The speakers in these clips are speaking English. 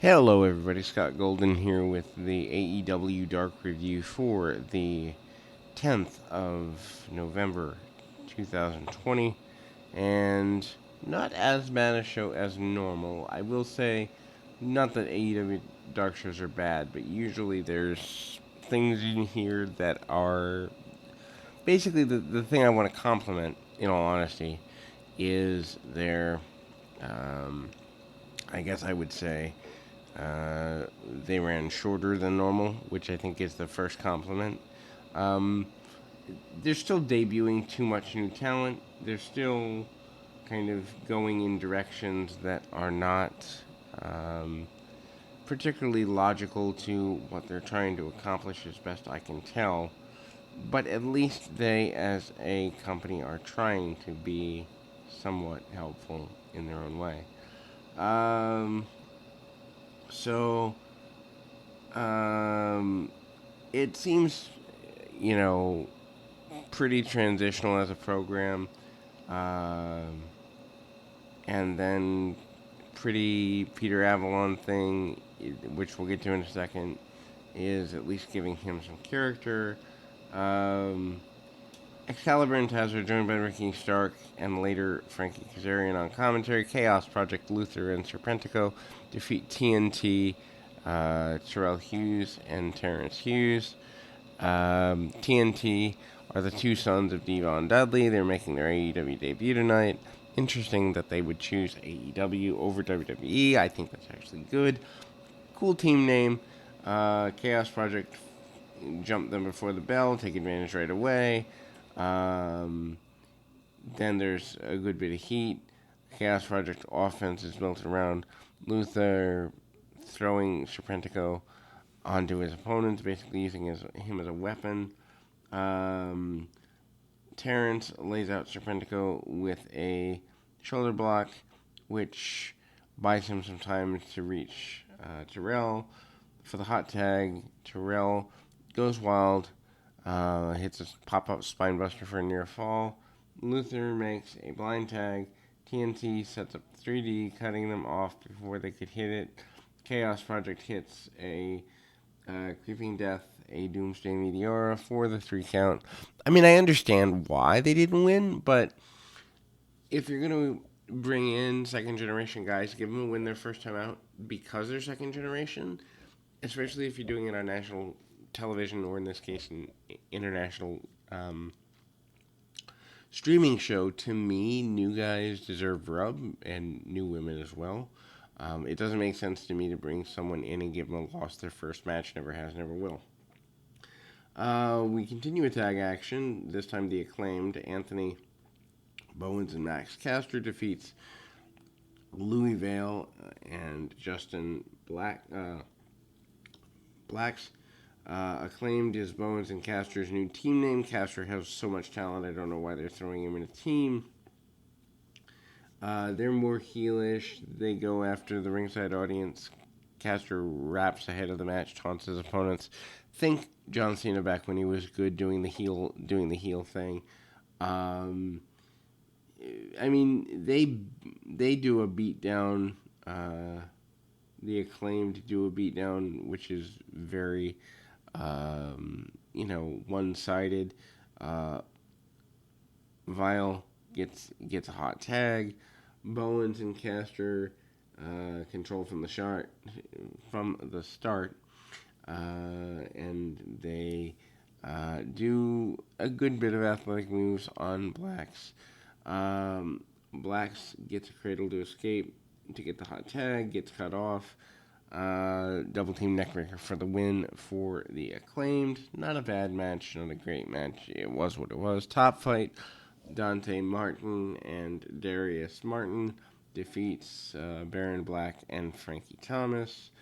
Hello, everybody. Scott Golden here with the AEW Dark Review for the 10th of November 2020. And not as bad a show as normal. I will say, not that AEW Dark shows are bad, but usually there's things in here that are. Basically, the thing I want to compliment, in all honesty, is their. Um, I guess I would say they ran shorter than normal, which I think is the first compliment. Um, they're still debuting too much new talent. They're still kind of going in directions that are not um, particularly logical to what they're trying to accomplish, as best I can tell. But at least they, as a company, are trying to be somewhat helpful in their own way. Um, so Um, it seems, you know, pretty transitional as a program, um, and then pretty Peter Avalon thing, which we'll get to in a second, is at least giving him some character. Um, Excalibur and Taz are joined by Ricky Stark and later Frankie Kazarian on commentary. Chaos Project, Luther, and Serpentico defeat TNT, Terrell Hughes and Terrence Hughes. TNT are the two sons of Devon Dudley. They're making their AEW debut tonight. Interesting that they would choose AEW over WWE. I think that's actually good. Cool team name. Chaos Project jump them before the bell, take advantage right away. Um, then there's a good bit of heat. Chaos Project offense is built around Luther throwing Serpentico onto his opponents, basically using him as a weapon. Um, Terrence lays out Serpentico with a shoulder block, which buys him some time to reach Terrell for the hot tag. Terrell goes wild, hits a pop-up spinebuster for a near fall. Luther makes a blind tag. TNT sets up 3D, cutting them off before they could hit it. Chaos Project hits a Creeping Death, a Doomsday Meteora for the 3 count. I mean, I understand why they didn't win, but if you're going to bring in second generation guys, give them a win their first time out because they're second generation, especially if you're doing it on national television or in this case, an international streaming show. To me, new guys deserve rub and new women as well. It doesn't make sense to me to bring someone in and give them a loss their first match. Never has, never will. We continue with tag action. This time, the acclaimed Anthony Bowens and Max Caster defeats Louis Vale and Justin Blacks. Acclaimed is Bowens and Caster's new team name. Caster has so much talent, I don't know why they're throwing him in a team. They're more heelish. They go after the ringside audience. Caster raps ahead of the match, taunts his opponents. Think John Cena back when he was good doing the heel thing. Um, I mean, they do a beatdown. The acclaimed do a beatdown, which is very, one-sided. Uh, Vile gets a hot tag. Bowens and Caster control from the start, and they do a good bit of athletic moves on Blacks. Blacks gets a cradle to escape to get the hot tag, gets cut off. Double team neckbreaker for the win for the acclaimed. Not a bad match, not a great match. It was what it was. Top fight. Dante Martin and Darius Martin defeats Baron Black and Frankie Thomas.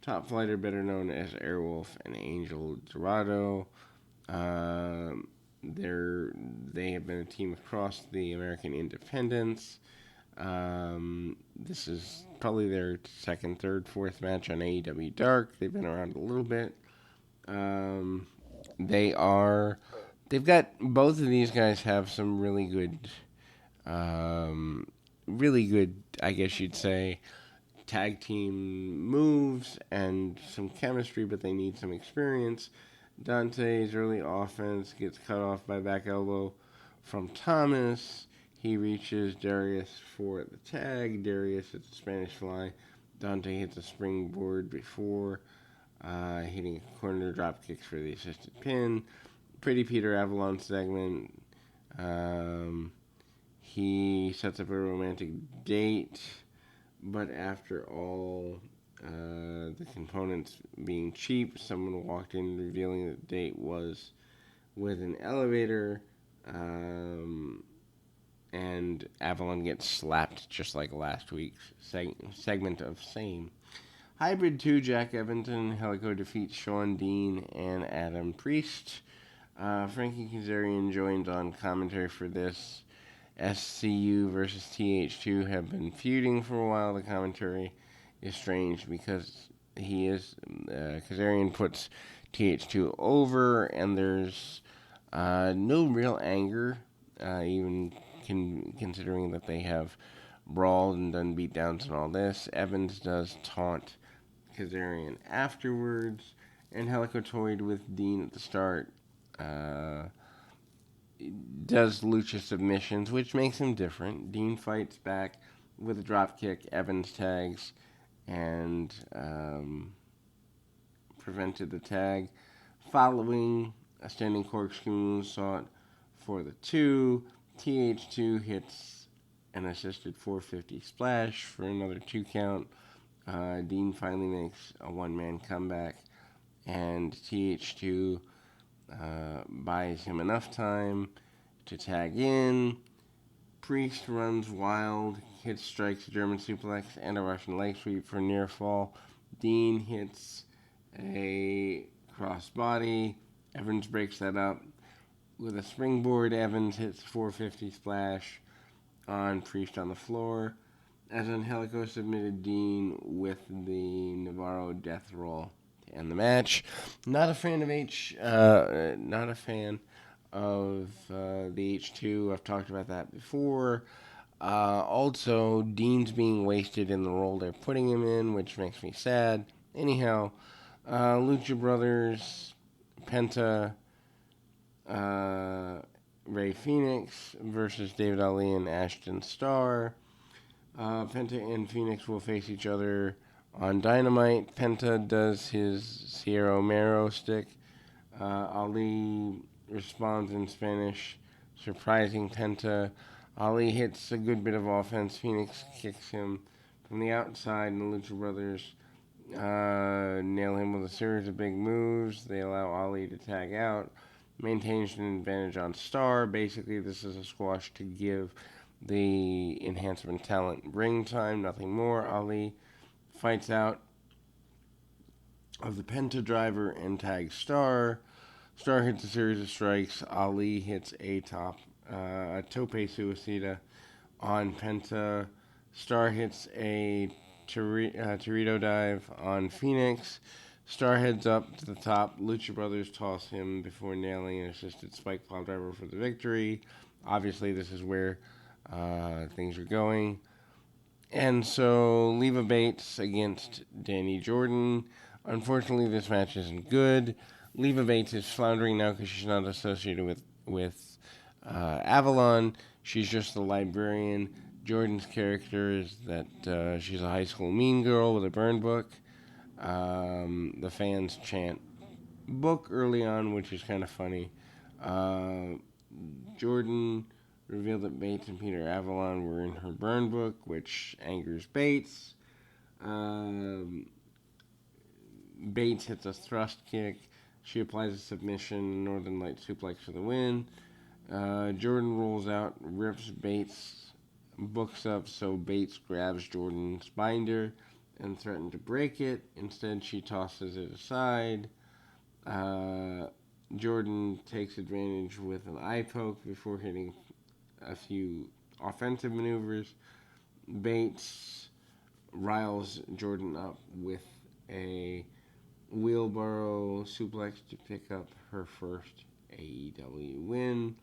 Top Flighter, better known as Airwolf and Angel Dorado. They have been a team across the American independents. This is probably their second, third, fourth match on AEW Dark. They've been around a little bit. They've got both of these guys have some really good, I guess you'd say, tag team moves and some chemistry, but they need some experience. Dante's early offense gets cut off by back elbow from Thomas. He reaches Darius for the tag. Darius hits a Spanish fly. Dante hits a springboard before hitting a corner drop kicks for the assisted pin. Pretty Peter Avalon segment. He sets up a romantic date, but after all the components being cheap, someone walked in revealing that the date was with an elevator, and Avalon gets slapped just like last week's segment of Same. Hybrid 2, Jack Evans and Helico defeats Sean Dean and Adam Priest. Frankie Kazarian joins on commentary for this. SCU versus TH2 have been feuding for a while. The commentary is strange because Kazarian puts TH2 over, and there's no real anger, even considering that they have brawled and done beatdowns and all this. Evans does taunt Kazarian afterwards, and Helico toyed with Dean at the start. Does lucha submissions, which makes him different. Dean fights back with a drop kick. Evans tags and prevented the tag. Following a standing corkscrew sought for the 2, TH2 hits an assisted 450 splash for another 2 count. Dean finally makes a one-man comeback, and TH2 buys him enough time to tag in. Priest runs wild, hits strikes, a German suplex, and a Russian leg sweep for near fall. Dean hits a crossbody. Evans breaks that up with a springboard. Evans hits 450 splash on Priest on the floor. As Angelico submitted Dean with the Navarro death roll to end the match. Not a fan of the H2. I've talked about that before. Also, Dean's being wasted in the role they're putting him in, which makes me sad. Anyhow, Lucha Brothers, Penta, Ray Phoenix versus David Ali and Ashton Starr. Penta and Phoenix will face each other on Dynamite. Penta does his Sierra Romero stick. Ali responds in Spanish, surprising Penta. Ali hits a good bit of offense. Phoenix kicks him from the outside, and the Lucha Brothers nail him with a series of big moves. They allow Ali to tag out, maintains an advantage on Starr. Basically, this is a squash to give the enhancement talent ring time, nothing more. Ali fights out of the Penta driver and tags Starr. Starr hits a series of strikes. Ali hits a tope suicida on Penta. Starr hits a Torito dive on Phoenix. Starr heads up to the top. Lucha Brothers toss him before nailing an assisted spike pile driver for the victory. Obviously, this is where things are going. And so, Leva Bates against Danny Jordan. Unfortunately, this match isn't good. Leva Bates is floundering now because she's not associated with Avalon. She's just the librarian. Jordan's character is that she's a high school mean girl with a burn book. The fans chant book early on, which is kind of funny. Jordan revealed that Bates and Peter Avalon were in her burn book, which angers Bates. Bates hits a thrust kick. She applies a submission, Northern Light suplex for the win. Jordan rolls out, rips Bates' books up, so Bates grabs Jordan's binder and threatens to break it. Instead, she tosses it aside. Jordan takes advantage with an eye poke before hitting a few offensive maneuvers. Bates riles Jordan up with a wheelbarrow suplex to pick up her first AEW win.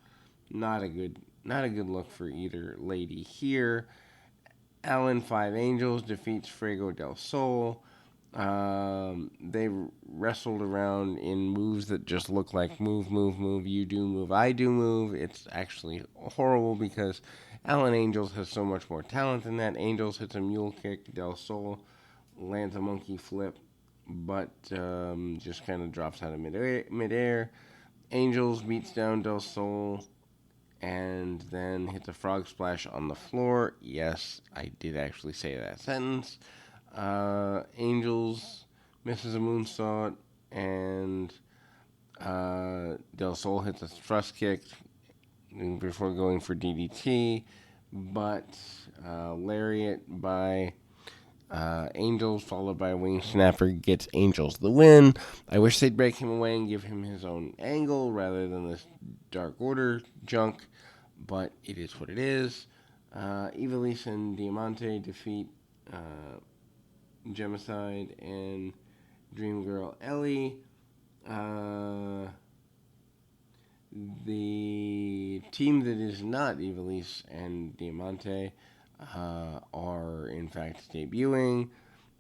Not a good look for either lady here. Allen Five Angels defeats Fuego del Sol. They wrestled around in moves that just look like move, move, move, you do move, I do move. It's actually horrible because Allen Angels has so much more talent than that. Angels hits a mule kick, Del Sol lands a monkey flip, but just kind of drops out of midair. Angels beats down Del Sol and then hits a frog splash on the floor. Yes, I did actually say that sentence. Angels misses a moonsault, and Del Sol hits a thrust kick before going for DDT, but lariat by Angels, followed by a wing snapper, gets Angels the win. I wish they'd break him away and give him his own angle rather than this Dark Order junk, but it is what it is. Ivelisse and Diamante defeat Gemicide and Dream Girl Ellie. The team that is not Ivelisse and Diamante are in fact debuting.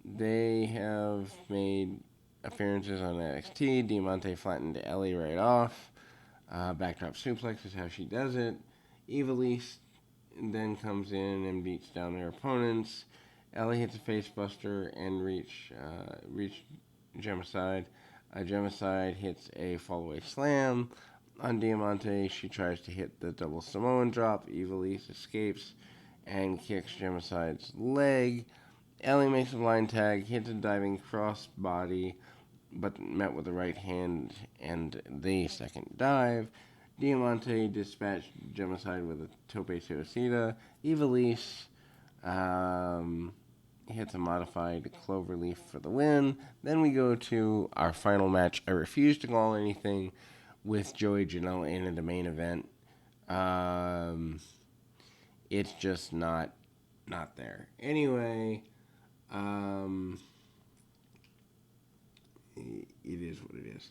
They have made appearances on NXT. Diamante flattened Ellie right off. Backdrop suplex is how she does it. Ivelisse then comes in and beats down their opponents. Ellie hits a facebuster and reach Gemicide. Gemicide hits a fallaway slam. On Diamante, she tries to hit the double Samoan drop. Ivelisse escapes and kicks Gemicide's leg. Ellie makes a blind tag, hits a diving crossbody, but met with the right hand and the second dive. Diamante dispatched Gemicide with a tope suicida. Ivelisse hits a modified cloverleaf for the win. Then we go to our final match. I refuse to call anything with Joey Janela in the main event. It's just not there. Anyway, it is what it is.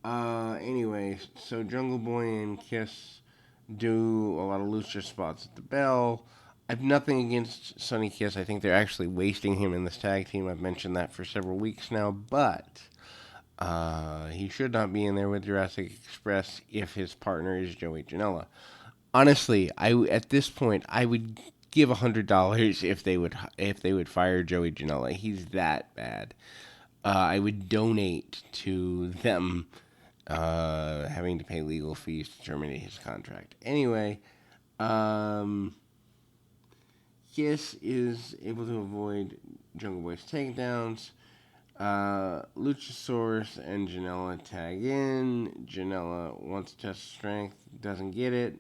Anyway, so Jungle Boy and Kiss do a lot of lucha spots at the bell. I have nothing against Sonny Kiss. I think they're actually wasting him in this tag team. I've mentioned that for several weeks now, but he should not be in there with Jurassic Express if his partner is Joey Janela. Honestly, at this point I would give $100 if they would fire Joey Janela. He's that bad. I would donate to them having to pay legal fees to terminate his contract. Anyway, Kiss is able to avoid Jungle Boy's takedowns. Luchasaurus and Janela tag in. Janela wants to test strength, doesn't get it.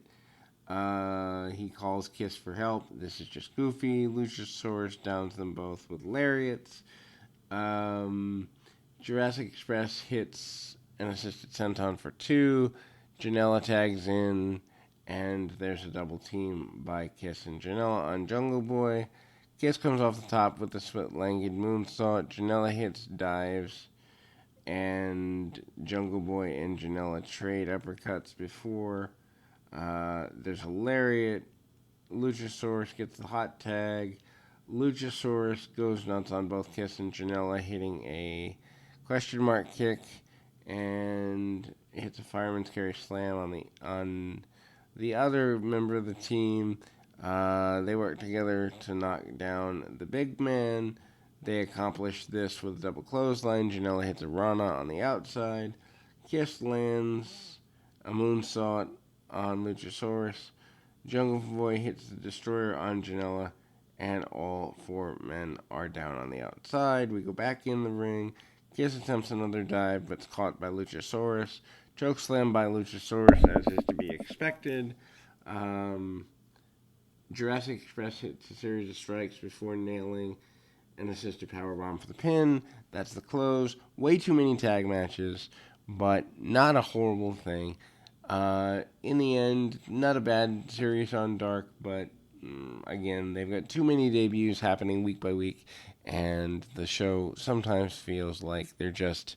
He calls Kiss for help. This is just goofy. Luchasaurus downs them both with lariats. Jurassic Express hits an assisted senton for 2. Janela tags in, and there's a double team by Kiss and Janela on Jungle Boy. Kiss comes off the top with the split-legged moonsault. Janela hits dives, and Jungle Boy and Janela trade uppercuts before. There's a lariat. Luchasaurus gets the hot tag. Luchasaurus goes nuts on both Kiss and Janela, hitting a question mark kick and hits a fireman's carry slam on the other member of the team. They work together to knock down the big man. They accomplish this with a double clothesline. Janela hits a Rana on the outside. Kiss lands a moonsault on Luchasaurus. Jungle Boy hits the Destroyer on Janela, and all 4 men are down on the outside. We go back in the ring. Kiss attempts another dive, but it's caught by Luchasaurus. Chokeslam by Luchasaurus, as is to be expected. Jurassic Express hits a series of strikes before nailing an assisted powerbomb for the pin. That's the close. Way too many tag matches, but not a horrible thing. In the end, not a bad series on Dark, but again, they've got too many debuts happening week by week, and the show sometimes feels like they're just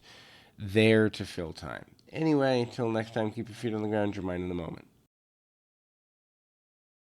there to fill time. Anyway, until next time, keep your feet on the ground, your mind in the moment.